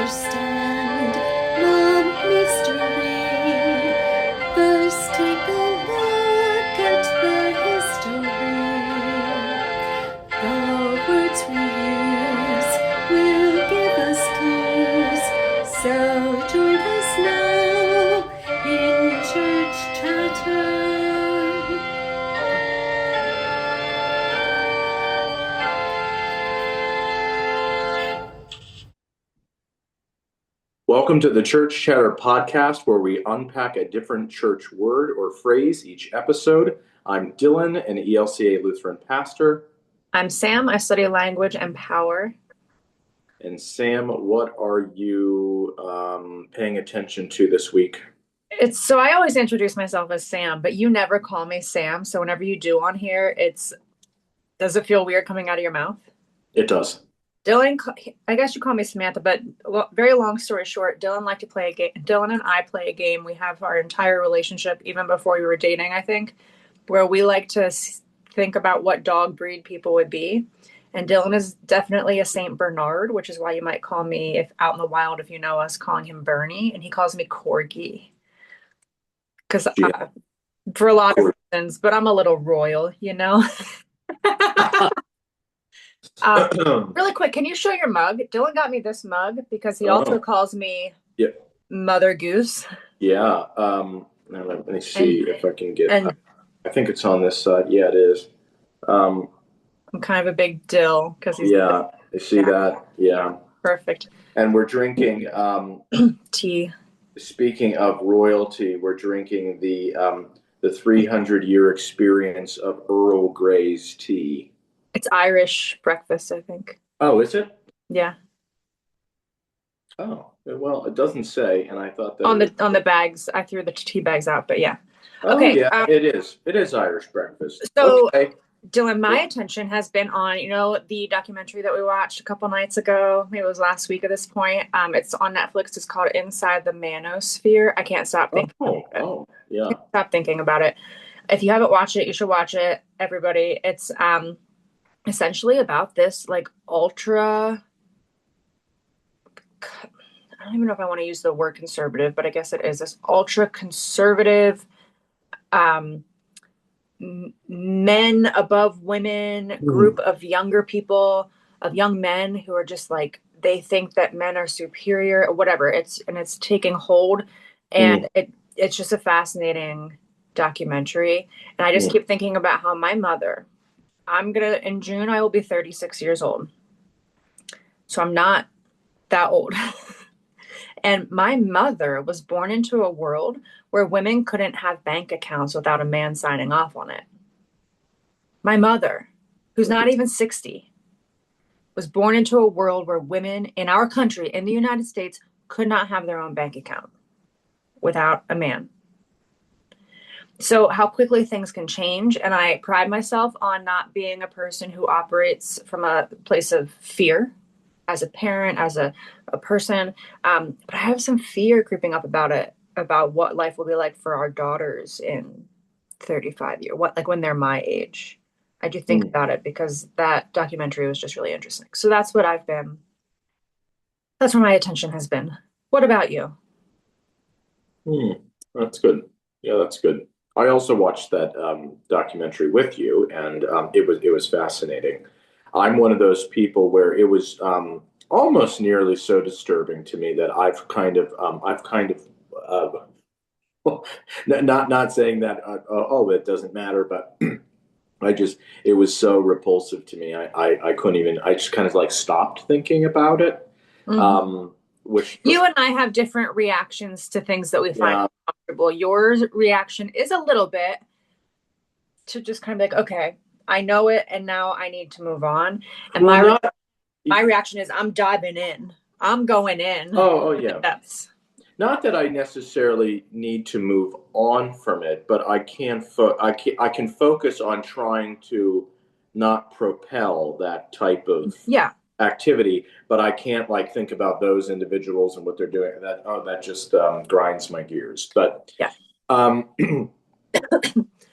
understand the mystery. First take a look at the history. The words we use will give us clues. So join us now in Church Chatter. Welcome to the Church Chatter podcast, where we unpack a different church word or phrase each episode. I'm Dillon, an ELCA Lutheran pastor. I'm Sam. I study language and power. And Sam, what are you paying attention to this week? So I always introduce myself as Sam, but you never call me Sam. So whenever you do on here, does it feel weird coming out of your mouth? It does. Dillon, I guess you call me Samantha, but very long story short, Dillon liked to play a game. Dillon and I play a game. We have our entire relationship, even before we were dating, I think, where we like to think about what dog breed people would be. And Dillon is definitely a Saint Bernard, which is why you might call me, if out in the wild, if you know us, calling him Bernie. And he calls me Corgi. Because for a lot of reasons, but I'm a little royal, you know? Really quick, can you show your mug? Dillon got me this mug because he also calls me Mother Goose. Yeah. Let me see if I can get I think it's on this side. Yeah, it is. I'm kind of a big dill because he's I see that. Yeah. Perfect. And we're drinking tea. Speaking of royalty, we're drinking the 300-year experience of Earl Grey's tea. It's Irish breakfast, I think. Oh, is it? Yeah. Oh, well, it doesn't say, and I thought that on the bags. I threw the tea bags out, but yeah. Oh, okay. Yeah, it is. It is Irish breakfast. So, okay. Dillon, my attention has been on, the documentary that we watched a couple nights ago. Maybe it was last week at this point. It's on Netflix. It's called Inside the Manosphere. I can't stop thinking about it. Oh, yeah. Can't stop thinking about it. If you haven't watched it, you should watch it, everybody. It's essentially about this ultra, I don't even know if I want to use the word conservative, but I guess it is this ultra conservative men above women group of younger people, of young men who are just they think that men are superior or whatever. It's taking hold, and it's just a fascinating documentary. And I just keep thinking about how my mother, in June, I will be 36 years old. So I'm not that old. And my mother was born into a world where women couldn't have bank accounts without a man signing off on it. My mother, who's not even 60, was born into a world where women in our country, in the United States, could not have their own bank account without a man. So how quickly things can change. And I pride myself on not being a person who operates from a place of fear as a parent, as a person. But I have some fear creeping up about what life will be like for our daughters in 35 years, when they're my age. I do think about it because that documentary was just really interesting. So that's where my attention has been. What about you? That's good. Yeah, that's good. I also watched that documentary with you, and it was fascinating. I'm one of those people where it was almost nearly so disturbing to me that I've kind of not saying that it doesn't matter, but it was so repulsive to me. I couldn't even. I just kind of stopped thinking about it. Which you and I have different reactions to things that we find uncomfortable. Your reaction is a little bit to just kind of okay, I know it, and now I need to move on. And my reaction is I'm diving in. I'm going in. Oh yeah. Not that I necessarily need to move on from it, but I can focus on trying to not propel that type of activity, but I can't think about those individuals and what they're doing. That just grinds my gears. But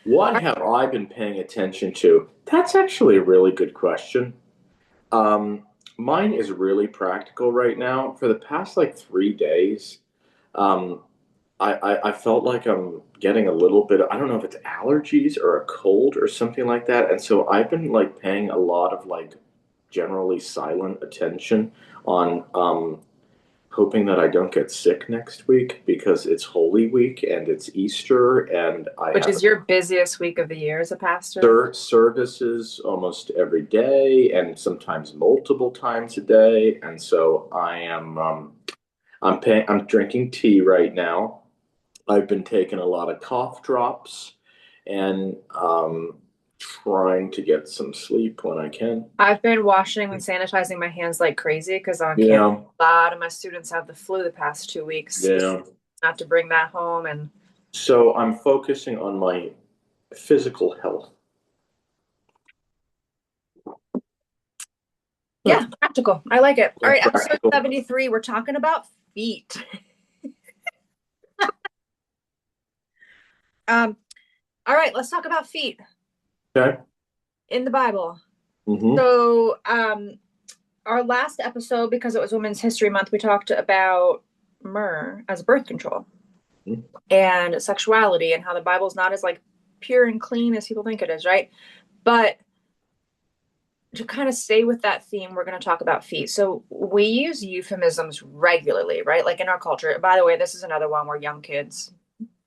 what have I been paying attention to? That's actually a really good question. Mine is really practical right now. For the past like 3 days, um, I felt like I'm getting a little bit, I don't know if it's allergies or a cold or something like that. And so I've been like paying a lot of like generally silent attention on hoping that I don't get sick next week because it's Holy Week and it's Easter and I Which have is your busiest week of the year as a pastor? services almost every day and sometimes multiple times a day. And so I'm drinking tea right now. I've been taking a lot of cough drops and trying to get some sleep when I can. I've been washing and sanitizing my hands like crazy because on campus, Yeah, a lot of my students have the flu the past 2 weeks. yeah. Not to bring that home. And So I'm focusing on my physical health. yeah, practical. I like it. All right, episode Practical. 73, we're talking about feet. Um, all right, let's talk about feet Okay. in the Bible. Mm-hmm. So, our last episode, because it was Women's History Month, we talked about myrrh as birth control and sexuality and how the Bible's not as like pure and clean as people think it is, right? But to kind of stay with that theme, we're going to talk about feet. So we use euphemisms regularly, right? Like in our culture. By the way, this is another one where young kids,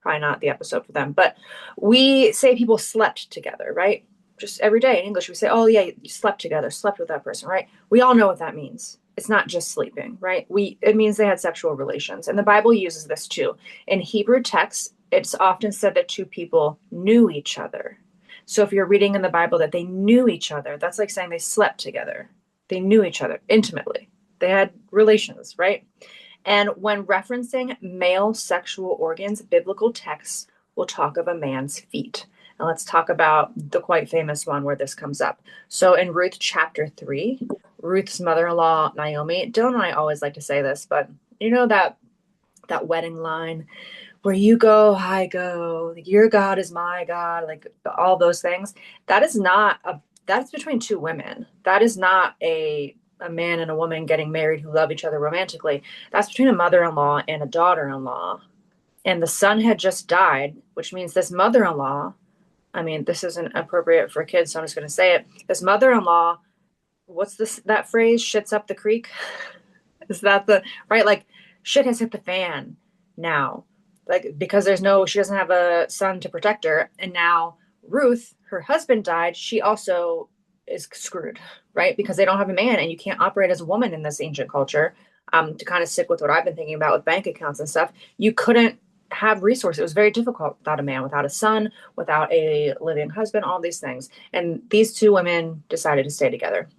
probably not the episode for them, but we say people slept together, right? Just every day in English, we say, oh, yeah, you slept together, slept with that person, right? We all know what that means. It's not just sleeping, right? It means they had sexual relations. And the Bible uses this too. In Hebrew texts, it's often said that two people knew each other. So if you're reading in the Bible that they knew each other, that's like saying they slept together. They knew each other intimately. They had relations, right? And when referencing male sexual organs, biblical texts will talk of a man's feet. And let's talk about the quite famous one where this comes up. So in Ruth chapter 3, Ruth's mother-in-law, Naomi, Dillon and I always like to say this, but you know that wedding line, where you go, I go, like, your God is my God, like all those things. That's between two women. That is not a man and a woman getting married who love each other romantically. That's between a mother-in-law and a daughter-in-law. And the son had just died, which means this mother-in-law, I mean, this isn't appropriate for kids, so I'm just going to say it. This mother-in-law, what's that phrase? Shits up the creek. Is that right? Like shit has hit the fan now. Like because she doesn't have a son to protect her. And now Ruth, her husband died. She also is screwed, right? Because they don't have a man and you can't operate as a woman in this ancient culture. To kind of stick with what I've been thinking about with bank accounts and stuff, you couldn't have resources. It was very difficult without a man, without a son, without a living husband, all these things. And these two women decided to stay together.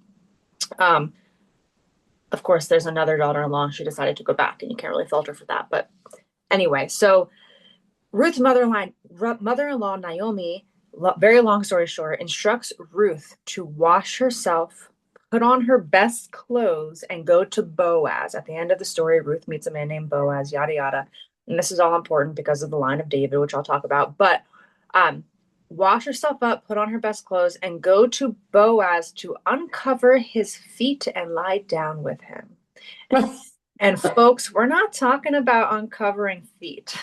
Of course, there's another daughter-in-law. She decided to go back, and you can't really filter for that. But anyway, so Ruth's mother-in-law Naomi, very long story short, instructs Ruth to wash herself, put on her best clothes, and go to Boaz. At the end of the story, Ruth meets a man named Boaz, yada yada. And this is all important because of the line of David, which I'll talk about. But wash herself up, put on her best clothes, and go to Boaz to uncover his feet and lie down with him. And folks, we're not talking about uncovering feet.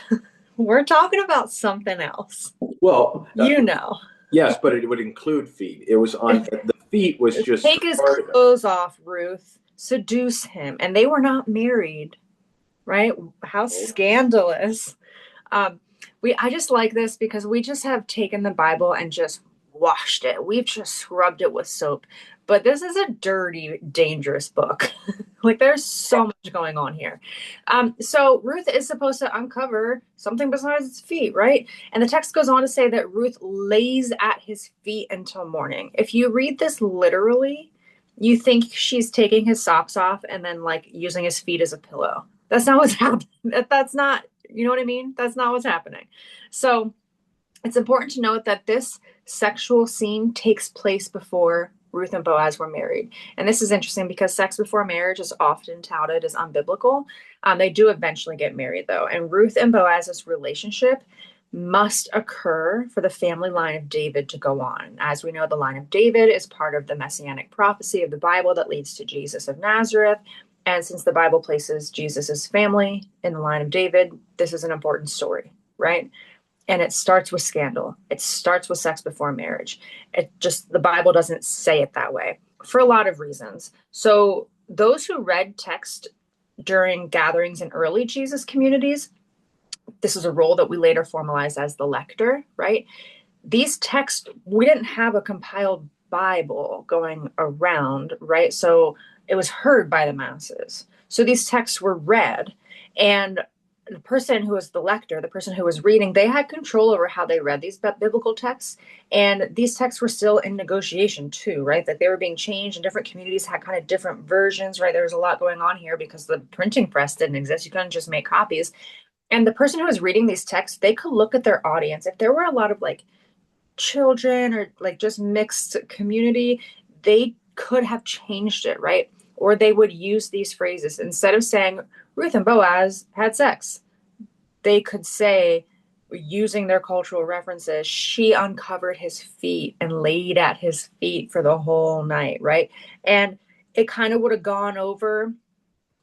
We're talking about something else. Well, You know. yes, but it would include feet. It was on the feet was just Take his clothes off, Ruth. Seduce him. And they were not married, right? How scandalous. I just like this because we just have taken the Bible and just washed it. We've just scrubbed it with soap. But this is a dirty, dangerous book. Like there's so much going on here. So Ruth is supposed to uncover something besides its feet, right? And the text goes on to say that Ruth lays at his feet until morning. If you read this literally, you think she's taking his socks off and then like using his feet as a pillow. That's not what's happening. That's not, you know what I mean? That's not what's happening. So it's important to note that this sexual scene takes place before Ruth and Boaz were married. And this is interesting because sex before marriage is often touted as unbiblical. They do eventually get married though. And Ruth and Boaz's relationship must occur for the family line of David to go on. As we know, the line of David is part of the messianic prophecy of the Bible that leads to Jesus of Nazareth. And since the Bible places Jesus's family in the line of David, this is an important story, right? And it starts with scandal. It starts with sex before marriage. It just, the Bible doesn't say it that way for a lot of reasons. So those who read text during gatherings in early Jesus communities, this is a role that we later formalized as the lector, right? These texts, we didn't have a compiled Bible going around, right? So it was heard by the masses. So these texts were read, and the person who was the lector, the person who was reading, they had control over how they read these biblical texts. And these texts were still in negotiation too, right? That they were being changed, and different communities had kind of different versions, right? There was a lot going on here because the printing press didn't exist. You couldn't just make copies. And the person who was reading these texts, they could look at their audience. If there were a lot of like children or like just mixed community, they could have changed it, right? Or they would use these phrases instead of saying Ruth and Boaz had sex. They could say, using their cultural references, she uncovered his feet and laid at his feet for the whole night, right? And it kind of would have gone over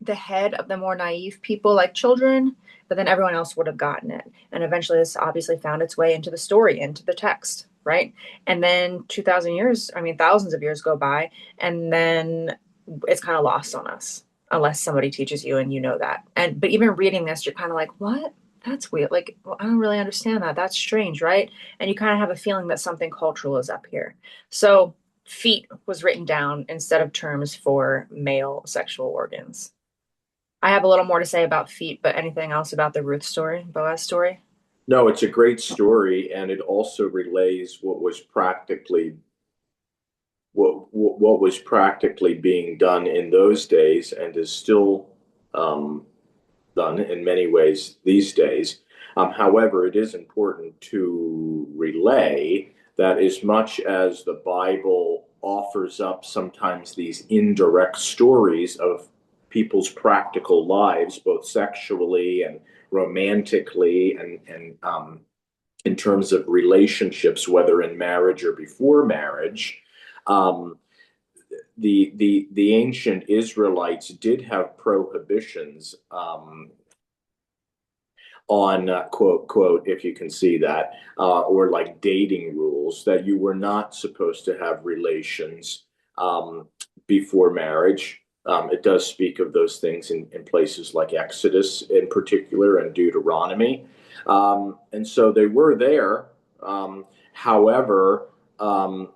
the head of the more naive people like children, but then everyone else would have gotten it. And eventually this obviously found its way into the story, into the text, right? And then 2000 years, I mean, thousands of years go by, and then it's kind of lost on us unless somebody teaches you and you know that. And but even reading this, you're kind of like, what? That's weird. Like, well, I don't really understand that. That's strange, right? And you kind of have a feeling that something cultural is up here. So feet was written down instead of terms for male sexual organs. I have a little more to say about feet, but anything else about the Ruth story, Boaz story? No, it's a great story, and it also relays what was practically being done in those days and is still done in many ways these days. However, it is important to relay that as much as the Bible offers up sometimes these indirect stories of people's practical lives, both sexually and romantically, and in terms of relationships, whether in marriage or before marriage, um, the ancient Israelites did have prohibitions on quote quote, if you can see that, or like dating rules that you were not supposed to have relations before marriage. It does speak of those things in places like Exodus in particular and Deuteronomy. And so they were there. However,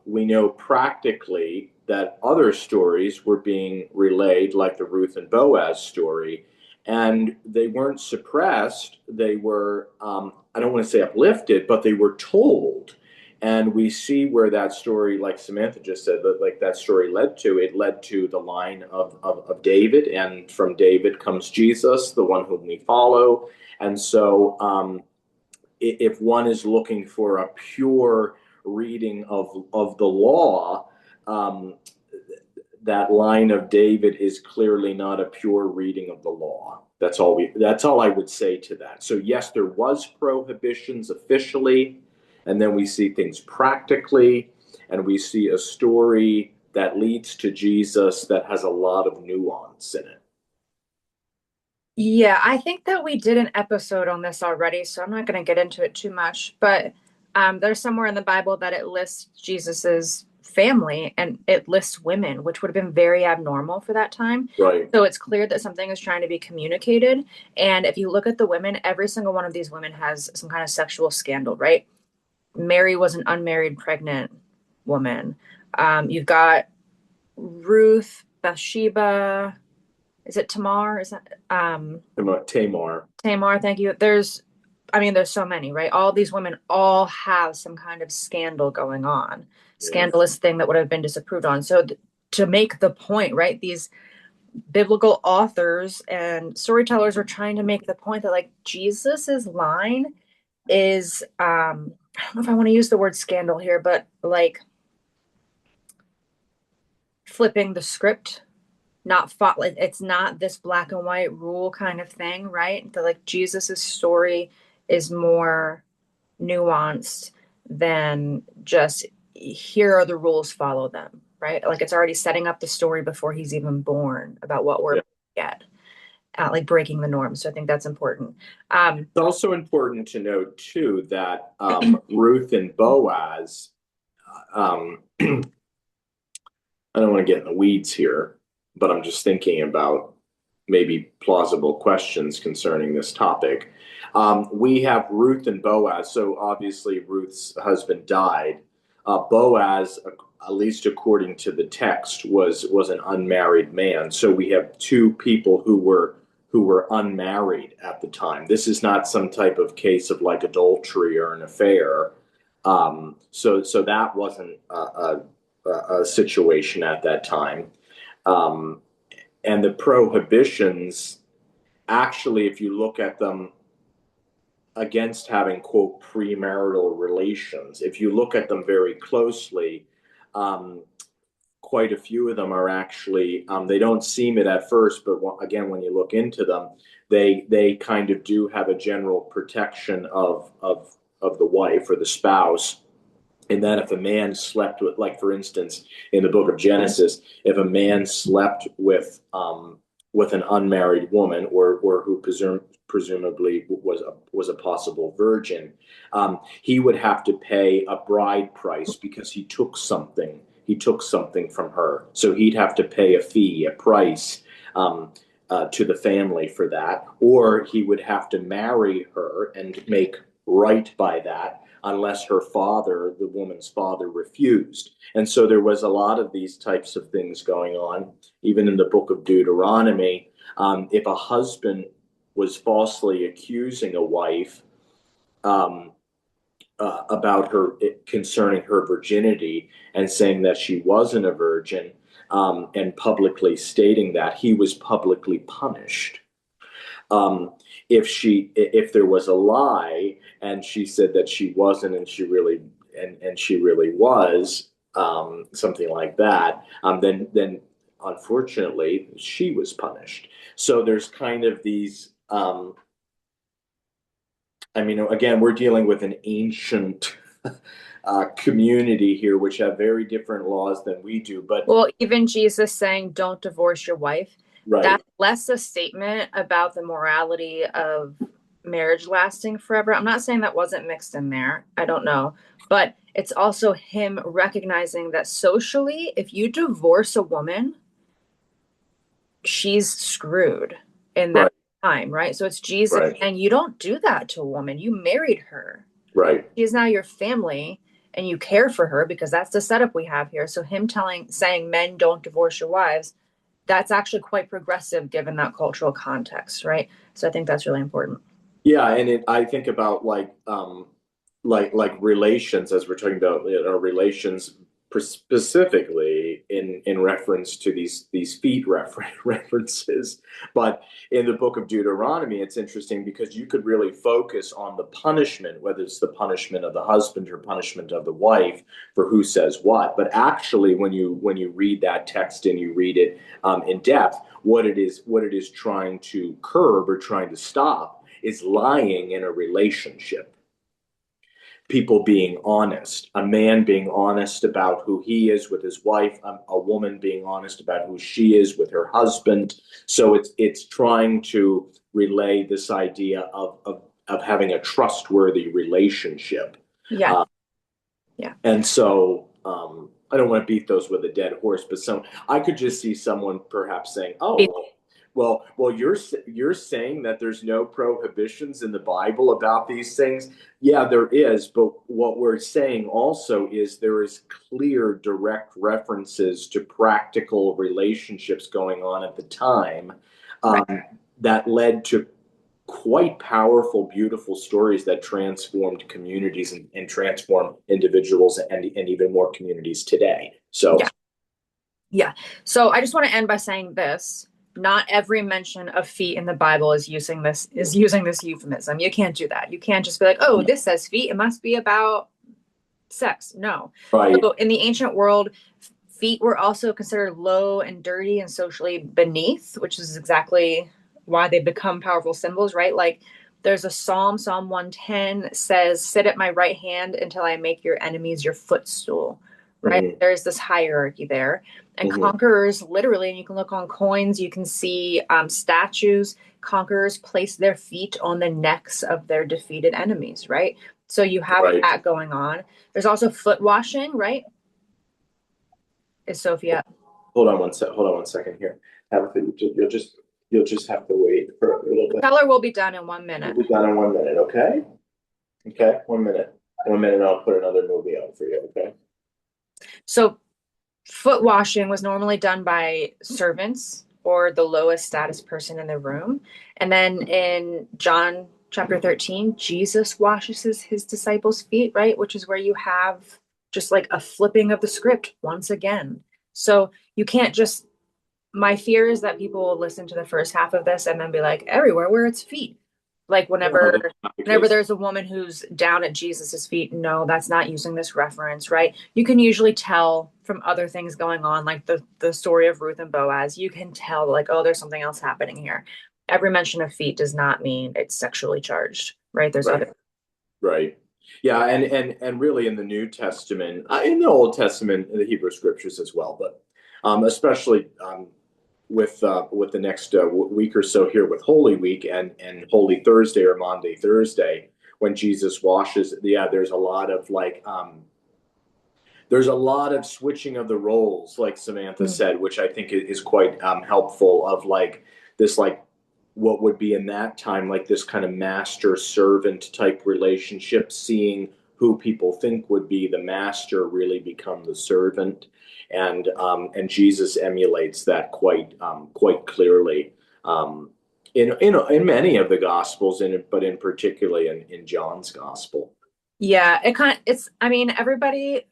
we know practically that other stories were being relayed, like the Ruth and Boaz story, and they weren't suppressed. They were, I don't want to say uplifted, but they were told. And we see where that story, like Samantha just said, like that story led to. It led to the line of David, and from David comes Jesus, the one whom we follow. And so, if one is looking for a pure reading of the law, that line of David is clearly not a pure reading of the law. That's all I would say to that. So yes, there was prohibitions officially, and then we see things practically, and we see a story that leads to Jesus that has a lot of nuance in it. Yeah, I think that we did an episode on this already, so I'm not going to get into it too much. But there's somewhere in the Bible that it lists Jesus's family and it lists women, which would have been very abnormal for that time. Right. So it's clear that something is trying to be communicated. And if you look at the women, every single one of these women has some kind of sexual scandal, right? Mary was an unmarried pregnant woman. You've got Ruth, Bathsheba. Is it Tamar? Is that Tamar. Tamar? Thank you. I mean, there's so many, right? All these women all have some kind of scandal going on, Yeah. scandalous thing that would have been disapproved on. So to make the point, right? These biblical authors and storytellers are trying to make the point that like Jesus's line is, I don't know if I want to use the word scandal here, but like flipping the script, not fought like it's not this black and white rule kind of thing, right? That like Jesus's story is more nuanced than just here are the rules, follow them, right? Like it's already setting up the story before he's even born about what we're Yeah. at, like breaking the norm. So I think that's important. It's also important to note too that Ruth and Boaz, I don't want to get in the weeds here, but I'm just thinking about maybe plausible questions concerning this topic. We have Ruth and Boaz. So obviously Ruth's husband died. Boaz, at least according to the text, was an unmarried man. So we have two people who were unmarried at the time. This is not some type of case of like adultery or an affair. So that wasn't a situation at that time. Um, and the prohibitions, actually, if you look at them against having, quote, premarital relations, if you look at them very closely, um, quite a few of them are actually, they don't seem it at first, but again, when you look into them, they kind of do have a general protection of the wife or the spouse. And then if a man slept with, like for instance, in the book of Genesis, if a man slept with an unmarried woman or who presumably was a possible virgin, he would have to pay a bride price because he took something. He took something from her, so he'd have to pay a fee, a price. To the family for that, or he would have to marry her and make right by that unless her father, the woman's father, refused. And so there was a lot of these types of things going on, even in the book of Deuteronomy. If a husband was falsely accusing a wife um, about her concerning her virginity and saying that she wasn't a virgin and publicly stating that, he was publicly punished. If there was a lie and she said that she wasn't and she really was, something like that, then unfortunately she was punished. So there's kind of these. I mean, again, we're dealing with an ancient community here, which have very different laws than we do. But Well, even Jesus saying, don't divorce your wife, right, that's less a statement about the morality of marriage lasting forever. I'm not saying that wasn't mixed in there. I don't know. But it's also him recognizing that socially, if you divorce a woman, she's screwed in that right, time, right? So it's Jesus right, and you don't do that to a woman. You married her. right. She is now your family and you care for her because that's the setup we have here. So him saying men don't divorce your wives, that's actually quite progressive given that cultural context, right? So I think that's really important. Yeah, and I think about like relations as we're talking about relations specifically in reference to these feet references. But in the book of Deuteronomy, it's interesting because you could really focus on the punishment, whether it's the punishment of the husband or punishment of the wife for who says what. But actually, when you read that text and you read it in depth, what it is trying to curb or trying to stop is lying in a relationship. People being honest, a man being honest about who he is with his wife, a woman being honest about who she is with her husband. So it's trying to relay this idea of having a trustworthy relationship. Yeah. Uh, Yeah. and so I don't want to beat those with a dead horse, but I could just see someone perhaps saying, "Oh, well, you're saying that there's no prohibitions in the Bible about these things." Yeah, there is, but what we're saying also is there is clear, direct references to practical relationships going on at the time um, Right. that led to quite powerful, beautiful stories that transformed communities and transformed individuals and even more communities today. So, Yeah. Yeah. So I just want to end by saying this. Not every mention of feet in the Bible is using this euphemism. You can't do that. You can't just be like, oh, this says feet. It must be about sex. No. right, So in the ancient world, feet were also considered low and dirty and socially beneath, which is exactly why they become powerful symbols, right? Like There's a Psalm 110 says, sit at my right hand until I make your enemies your footstool, right? Mm-hmm. There's this hierarchy there. And Mm-hmm. conquerors, literally, and you can look on coins, you can see statues, conquerors place their feet on the necks of their defeated enemies, right? So you have Right. that going on. There's also foot washing, right? Is Sophie up? Hold on one second here. You'll just have to wait for a little bit. Tell her we'll be done in 1 minute. We'll be done in 1 minute, okay? Okay, 1 minute. 1 minute, I'll put another movie on for you, okay? So foot washing was normally done by servants or the lowest status person in the room. And then in John chapter 13, Jesus washes his disciples' feet, right? Which is where you have just like a flipping of the script once again. So you can't just, my fear is that people will listen to the first half of this and then be like, everywhere where it's feet. Like No, whenever that's not the whenever case. there's a woman who's down at Jesus's feet, no, that's not using this reference, right? You can usually tell from other things going on, like the story of Ruth and Boaz. You can tell, like, oh, there's something else happening here. Every mention of feet does not mean it's sexually charged, right? There's Right. other. Right. Yeah, and really in the New Testament, in the Old Testament, in the Hebrew Scriptures as well, but especially with the next week or so here with Holy Week and Holy Thursday or Maundy Thursday, when Jesus washes, yeah, there's a lot of switching of the roles, like Samantha said, which I think is quite helpful. Of like this, like what would be in that time, like this kind of master servant type relationship, seeing who people think would be the master really become the servant, and Jesus emulates that quite clearly. In many of the gospels, but in particularly in John's gospel. Yeah, it's, I mean, everybody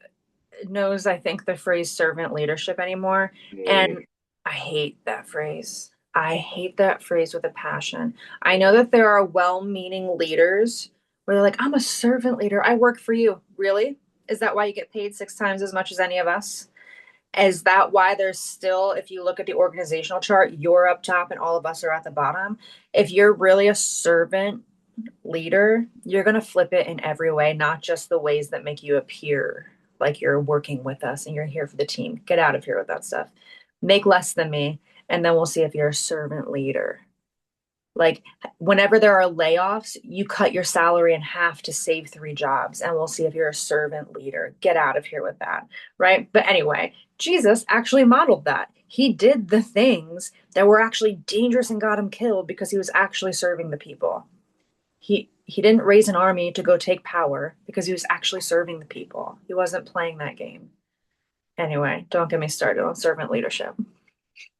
knows, I think, the phrase servant leadership anymore. Mm. And I hate that phrase. I hate that phrase with a passion. I know that there are well-meaning leaders where they're like, I'm a servant leader. I work for you. Really? Is that why you get paid 6 times as much as any of us? Is that why there's still, if you look at the organizational chart, you're up top and all of us are at the bottom? If you're really a servant leader, you're going to flip it in every way, not just the ways that make you appear like you're working with us and you're here for the team. Get out of here with that stuff. Make less than me, and then we'll see if you're a servant leader. Like, whenever there are layoffs, you cut your salary in half to save 3 jobs, and we'll see if you're a servant leader. Get out of here with that, right? But anyway, Jesus actually modeled that. He did the things that were actually dangerous and got him killed because he was actually serving the people. He didn't raise an army to go take power because he was actually serving the people. He wasn't playing that game. Anyway, don't get me started on servant leadership.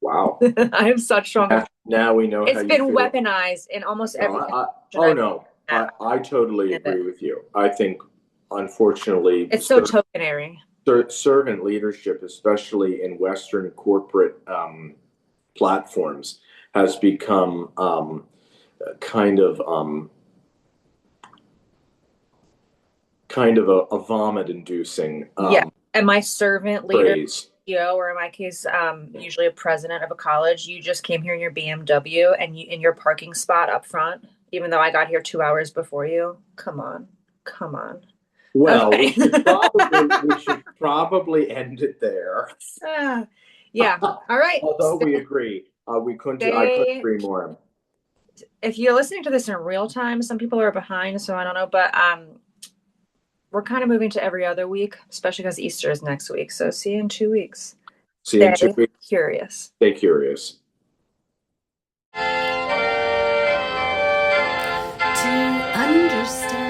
Wow. I have such strong. Now we know how It's you been feel. weaponized in almost every. I totally agree with you. I think, unfortunately, It's so tokenary. servant leadership, especially in Western corporate platforms, has become kind of a vomit-inducing Yeah. And my servant leader, phrase. or in my case, usually a president of a college, you just came here in your BMW and you in your parking spot up front, even though I got here 2 hours before you. Come on. Come on. Well, Okay. we should probably end it there. Yeah. All right. Although we agree, I couldn't agree more. If you're listening to this in real time, some people are behind, so I don't know, but we're kind of moving to every other week, especially because Easter is next week. So see you in 2 weeks. See you in 2 weeks. Curious. Stay curious. To understand